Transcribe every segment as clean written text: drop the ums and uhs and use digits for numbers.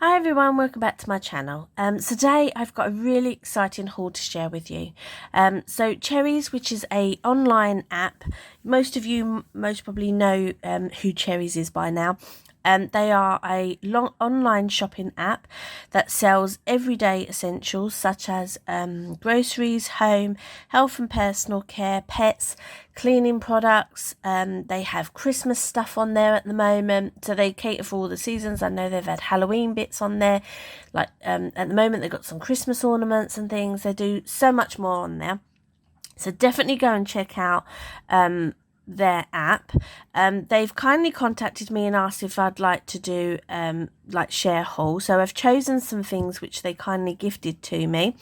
Hi everyone, welcome back to my channel. Today I've got a really exciting haul to share with you. So Cherryz, which is a online app, most of you most probably know who Cherryz is by now. They are a online shopping app that sells everyday essentials such as groceries, home, health and personal care, pets, cleaning products. They have Christmas stuff on there at the moment, so they cater for all the seasons. I know they've had Halloween bits on there, like at the moment they've got some Christmas ornaments and things. They do so much more on there, so definitely go and check out their app. They've kindly contacted me and asked if I'd like to do like share haul, so I've chosen some things which they kindly gifted to me,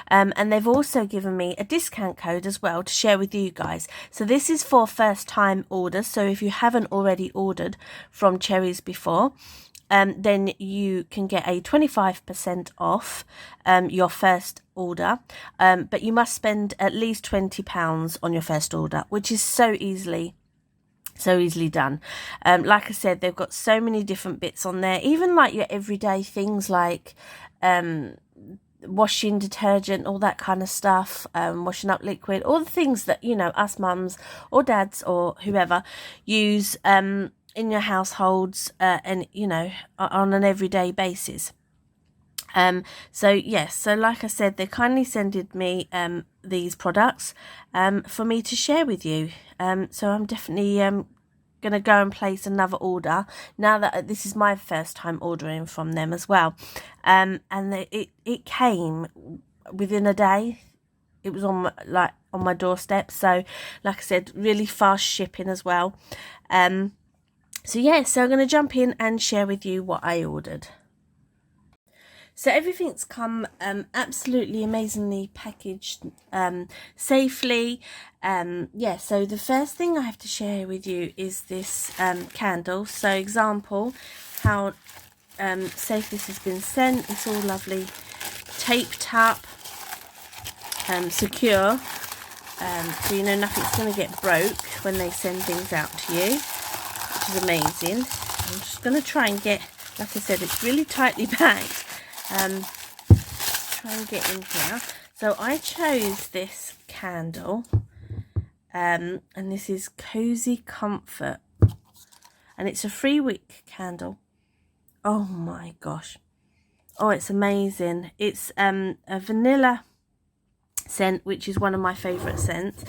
and they've also given me a discount code as well to share with you guys. So this is for first time orders, so if you haven't already ordered from Cherryz before, then you can get a 25% off your first order, but you must spend at least £20 on your first order, which is so easily done. Like I said, they've got so many different bits on there, even like your everyday things like washing detergent, all that kind of stuff, washing up liquid, all the things that, you know, us mums or dads or whoever use in your households, and you know, on an everyday basis. So yes, so like I said, they kindly sended me these products for me to share with you. So I'm definitely gonna go and place another order now that this is my first time ordering from them as well. And it came within a day. It was on my doorstep, so like I said, really fast shipping as well. So yeah, so I'm going to jump in and share with you what I ordered. So everything's come absolutely amazingly packaged, safely. Yeah, so the first thing I have to share with you is this candle. So example, how safe this has been sent. It's all lovely, taped up, secure, so you know nothing's going to get broke when they send things out to you, which is amazing. I'm just going to try and get, like I said, it's really tightly packed. Try and get in here. So I chose this candle, and this is Cozy Comfort, and it's a 3-wick candle. Oh my gosh, oh, it's amazing. It's a vanilla scent, which is one of my favorite scents.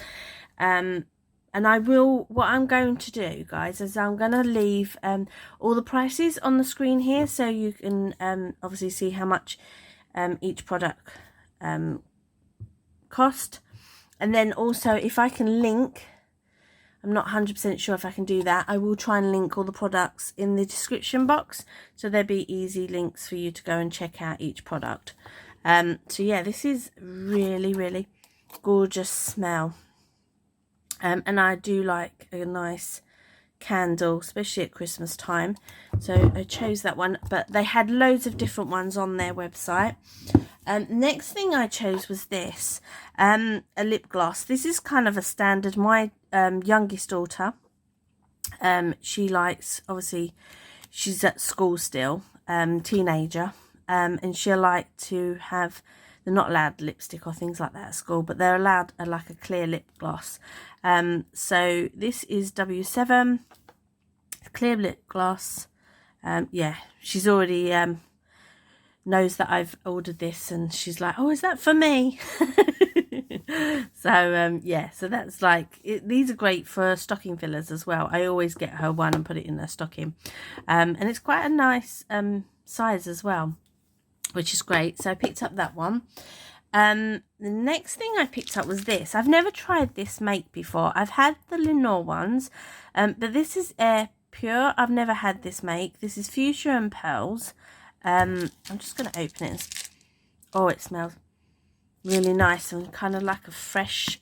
And what I'm going to do, guys, is I'm going to leave all the prices on the screen here, so you can obviously see how much each product cost. And then also, if I can link, I'm not 100% sure if I can do that, I will try and link all the products in the description box, so there'll be easy links for you to go and check out each product. So yeah, this is really gorgeous smell. And I do like a nice candle, especially at Christmas time, so I chose that one, but they had loads of different ones on their website. Next thing I chose was this, a lip gloss. This is kind of a standard. My youngest daughter, she likes, obviously she's at school still, teenager, and she'll like to have, they're not allowed lipstick or things like that at school, but they're allowed like a clear lip gloss. So this is W7 clear lip gloss. Yeah, she's already knows that I've ordered this, and she's like, oh, is that for me? So yeah, so that's like these are great for stocking fillers as well. I always get her one and put it in her stocking, and it's quite a nice size as well, which is great. So I picked up that one. The next thing I picked up was this. I've never tried this make before. I've had the Lenore ones, but this is Air Pure. I've never had this make. This is Fuchsia and Pearls. I'm just going to open it. Oh, it smells really nice and kind of like a fresh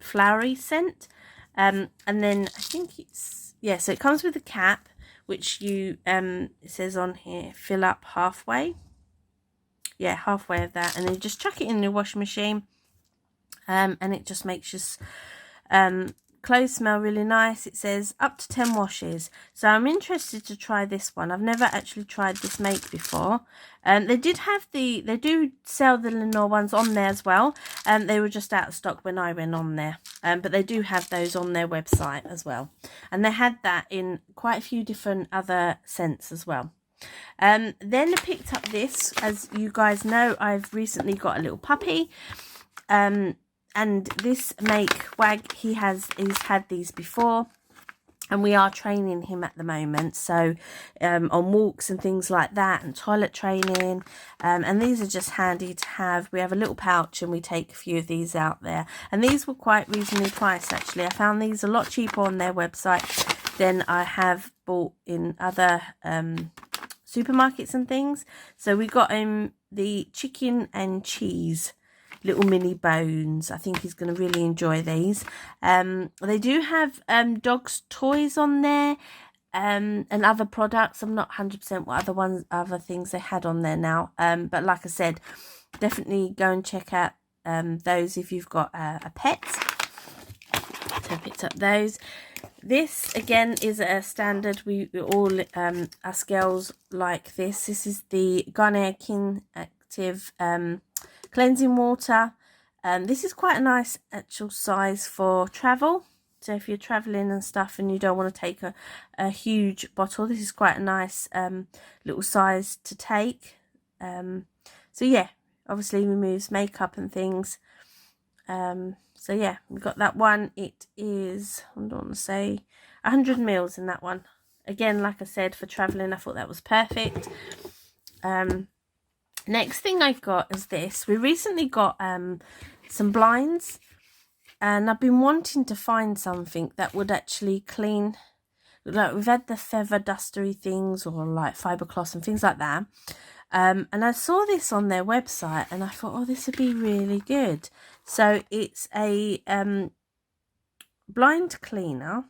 flowery scent. And then I think it's, yeah, so it comes with a cap, which you it says on here, fill up halfway. Yeah, halfway of that, and then just chuck it in the washing machine, and it just makes you clothes smell really nice. It says up to 10 washes. So I'm interested to try this one. I've never actually tried this make before. They do sell the Lenore ones on there as well. They were just out of stock when I went on there. But they do have those on their website as well. And they had that in quite a few different other scents as well. Then I picked up this. As you guys know, I've recently got a little puppy. And this make Wag, he's had these before, and we are training him at the moment, so on walks and things like that, and toilet training, and these are just handy to have. We have a little pouch and we take a few of these out there, and these were quite reasonably priced actually. I found these a lot cheaper on their website than I have bought in other supermarkets and things. So we got him the chicken and cheese little mini bones. I think he's going to really enjoy these. They do have dogs toys on there, and other products. I'm not 100% what other things they had on there now, but like I said, definitely go and check out those if you've got a pet. So I picked up those. This again is a standard. We all us girls like this. This is the Garnier Kin Active cleansing water. This is quite a nice actual size for travel. So if you're traveling and stuff and you don't want to take a huge bottle, this is quite a nice little size to take. So yeah, obviously removes makeup and things. So yeah, we've got that one. It is, I don't want to say 100 mils in that one. Again, like I said, for traveling, I thought that was perfect. Next thing I've got is this. We recently got some blinds, and I've been wanting to find something that would actually clean. Like we've had the feather dustery things, or like fiberglass and things like that. And I saw this on their website and I thought, oh, this would be really good. So it's a blind cleaner.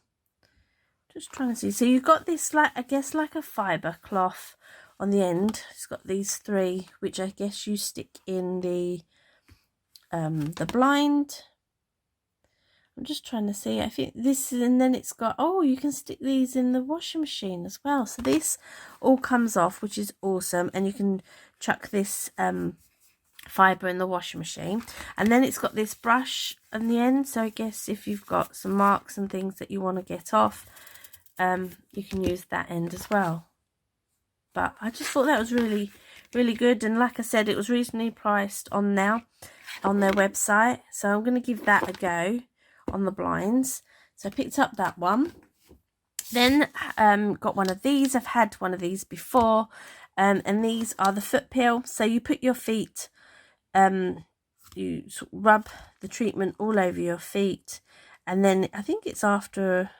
Just trying to see. So you've got this, like, I guess like a fibre cloth on the end. It's got these three, which I guess you stick in the blind. I'm just trying to see. I think this, and then it's got, oh, you can stick these in the washing machine as well. So this all comes off, which is awesome. And you can chuck this fibre in the washing machine. And then it's got this brush on the end. So I guess if you've got some marks and things that you want to get off, you can use that end as well. But I just thought that was really, really good. And like I said, it was reasonably priced on their website. So I'm going to give that a go on the blinds. So I picked up that one. Then got one of these. I've had one of these before, and these are the foot peel. So you put your feet, you sort of rub the treatment all over your feet, and then I think it's after,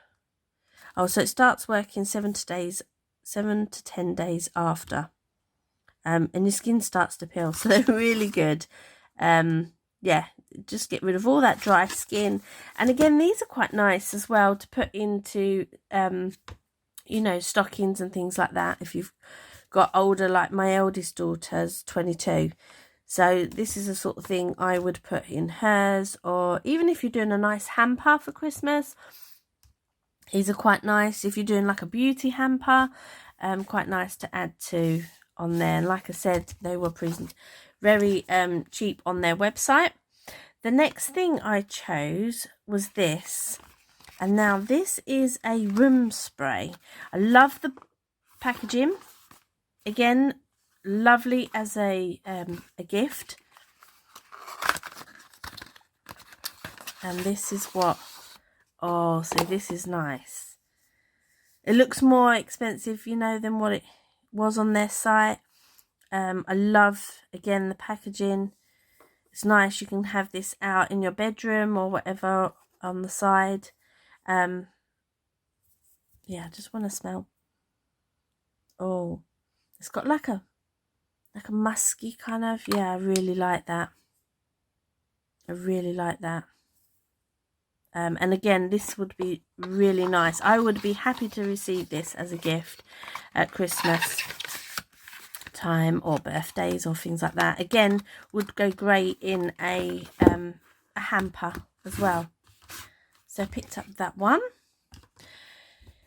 oh, so it starts working 7 to 10 days after, and your skin starts to peel. So they're really good. Yeah, just get rid of all that dry skin. And again, these are quite nice as well to put into you know, stockings and things like that if you've got older, like my eldest daughter's 22, so this is the sort of thing I would put in hers. Or even if you're doing a nice hamper for Christmas, these are quite nice. If you're doing like a beauty hamper, quite nice to add to on there. And like I said, they were very cheap on their website. The next thing I chose was this, and now this is a room spray. I love the packaging. Again, lovely as a gift. And this is what, oh, so this is nice. It looks more expensive, you know, than what it was on their site. I love, again, the packaging. It's nice. You can have this out in your bedroom or whatever on the side. Yeah, I just want to smell. Oh, it's got like a musky kind of, yeah, I really like that. I really like that. And again, this would be really nice. I would be happy to receive this as a gift at Christmas time or birthdays or things like that. Again, would go great in a hamper as well. So I picked up that one.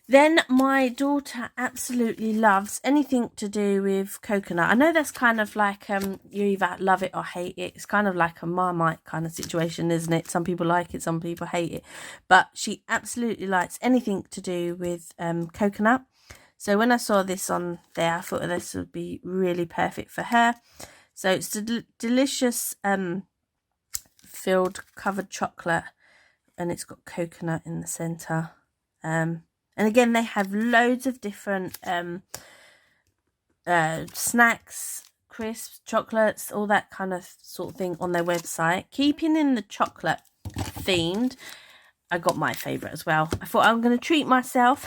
Then my daughter absolutely loves anything to do with coconut. I know that's kind of like you either love it or hate it. It's kind of like a Marmite kind of situation, isn't it? Some people like it, some people hate it. But she absolutely likes anything to do with coconut. So when I saw this on there, I thought this would be really perfect for her. So it's a delicious filled covered chocolate, and it's got coconut in the centre. And again, they have loads of different snacks, crisps, chocolates, all that kind of sort of thing on their website. Keeping in the chocolate themed, I got my favourite as well. I thought I'm going to treat myself.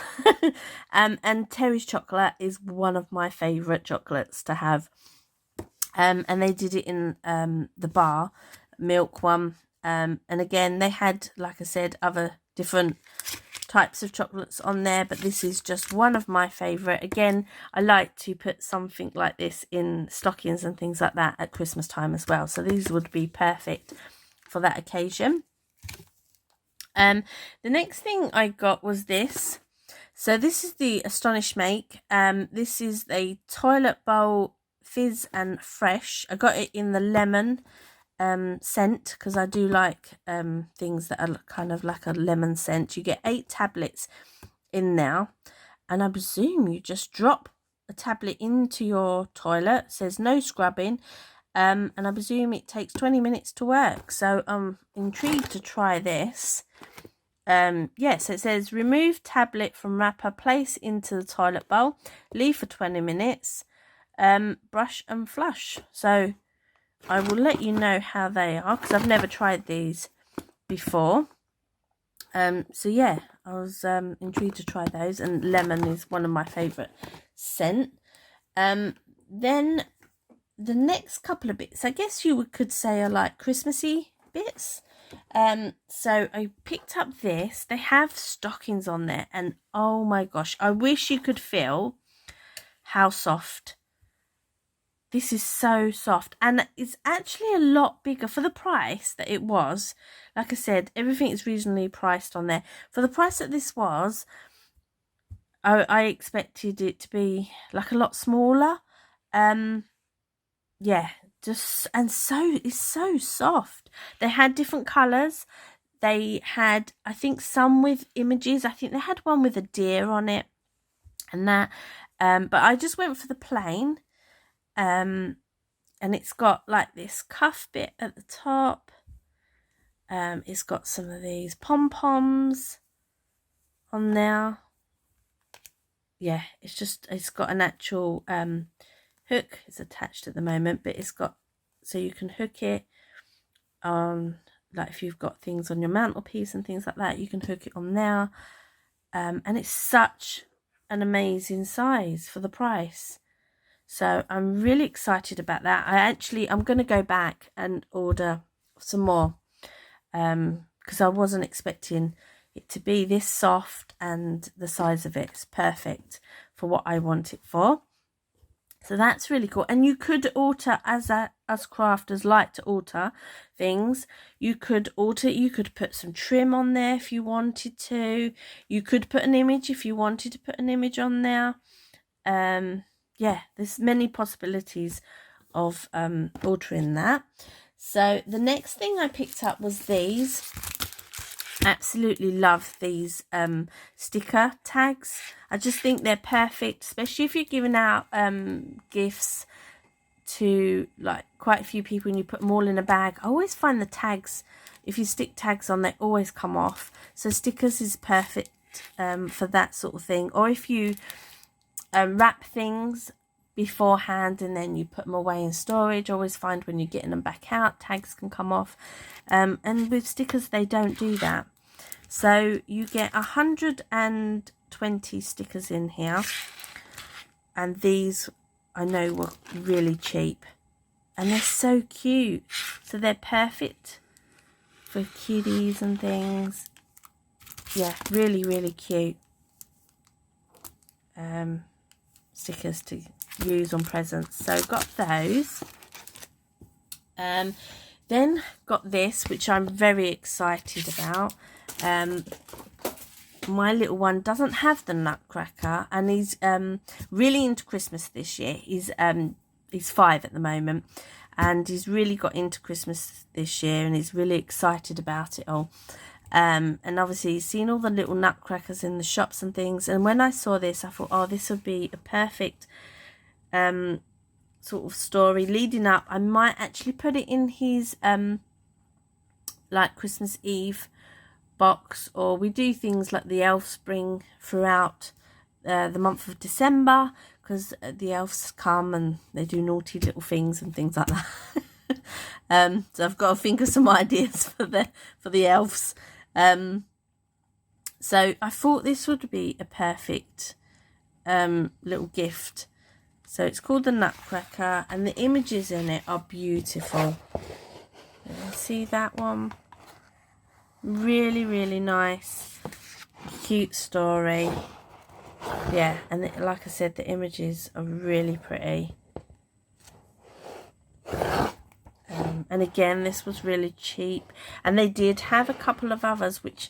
And Cherryz chocolate is one of my favourite chocolates to have. And they did it in the bar, milk one. And again, they had, like I said, other different types of chocolates on there, but this is just one of my favorite. Again, I like to put something like this in stockings and things like that at Christmas time as well, so these would be perfect for that occasion. The next thing I got was this. So this is the Astonish Make. This is a toilet bowl fizz and fresh. I got it in the lemon scent, because I do like things that are kind of like a lemon scent. You get 8 tablets in now, and I presume you just drop a tablet into your toilet. It says no scrubbing, and I presume it takes 20 minutes to work. So I'm intrigued to try this. Yes, it says remove tablet from wrapper, place into the toilet bowl, leave for 20 minutes, brush and flush. So I will let you know how they are, because I've never tried these before. So yeah, I was intrigued to try those, and lemon is one of my favourite scent. Then the next couple of bits, I guess you could say, are like Christmassy bits. So I picked up this. They have stockings on there, and oh my gosh, I wish you could feel how soft. This is so soft, and it's actually a lot bigger for the price that it was. Like I said, everything is reasonably priced on there. For the price that this was, I expected it to be like a lot smaller. Yeah, just, and so it's so soft. They had different colours. They had, I think, some with images. I think they had one with a deer on it and that. But I just went for the plain. And it's got like this cuff bit at the top. It's got some of these pom-poms on there. Yeah, it's got an actual hook. It's attached at the moment, but it's got, so you can hook it on, like if you've got things on your mantelpiece and things like that, you can hook it on there. And it's such an amazing size for the price. So I'm really excited about that. I'm going to go back and order some more, because I wasn't expecting it to be this soft, and the size of it is perfect for what I want it for. So that's really cool. And you could alter, as crafters like to alter things, you could put some trim on there if you wanted to. You could put an image if you wanted to put an image on there. Yeah, there's many possibilities of altering that. So the next thing I picked up was these. Absolutely love these sticker tags. I just think they're perfect, especially if you're giving out gifts to like quite a few people and you put them all in a bag. I always find the tags, if you stick tags on, they always come off. So stickers is perfect for that sort of thing. Or if you wrap things beforehand and then you put them away in storage, I always find when you're getting them back out, tags can come off. And with stickers, they don't do that. So you get 120 stickers in here, and these I know were really cheap, and they're so cute. So they're perfect for kiddies and things. Yeah, really, really cute stickers to use on presents. So got those. Then got this, which I'm very excited about. My little one doesn't have the nutcracker, and he's really into Christmas this year. He's 5 at the moment, and he's really got into Christmas this year, and he's really excited about it all. And obviously he's seen all the little nutcrackers in the shops and things, and when I saw this I thought, oh, this would be a perfect sort of story leading up. I might actually put it in his like Christmas Eve box, or we do things like the elves bring throughout the month of December, because the elves come and they do naughty little things and things like that. So I've got to think of some ideas for the elves. So I thought this would be a perfect little gift. So it's called the Nutcracker, and the images in it are beautiful. See that one? Really, really nice, cute story. Yeah, and like I said, the images are really pretty. And again, this was really cheap, and they did have a couple of others which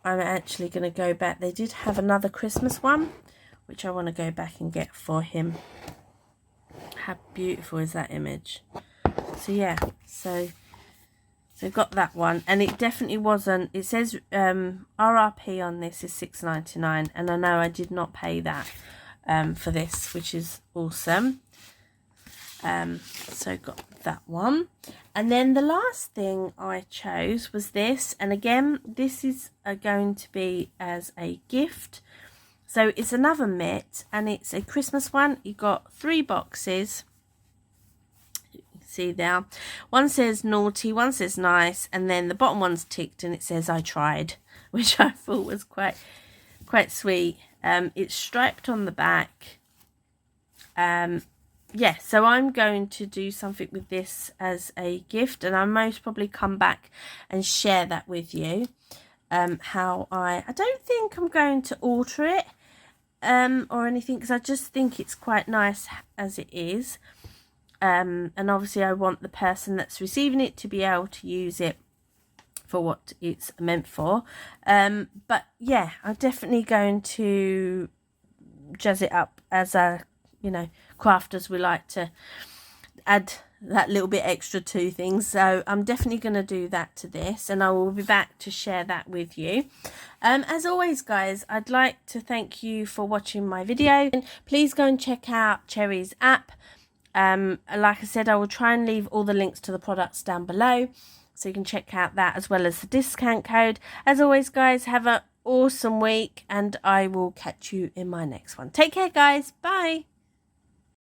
I'm actually going to go back. They did have another Christmas one which I want to go back and get for him. How beautiful is that image? So yeah, so got that one, and it definitely wasn't, it says RRP on this is $6.99, and I know I did not pay that for this, which is awesome. So got that one, and then the last thing I chose was this, and again this is going to be as a gift. So it's another mitt, and it's a Christmas one. You got 3 boxes. You can see there, one says naughty, one says nice, and then the bottom one's ticked and it says I tried, which I thought was quite sweet. It's striped on the back. Yeah, so I'm going to do something with this as a gift, and I'll most probably come back and share that with you. How I don't think I'm going to alter it or anything, because I just think it's quite nice as it is. And obviously I want the person that's receiving it to be able to use it for what it's meant for. But yeah, I'm definitely going to jazz it up as a, you know, crafters, we like to add that little bit extra to things. So I'm definitely going to do that to this, and I will be back to share that with you. As always guys, I'd like to thank you for watching my video, and please go and check out Cherryz app. Like I said, I will try and leave all the links to the products down below, so you can check out that as well as the discount code. As always guys, have an awesome week, and I will catch you in my next one. Take care guys, bye.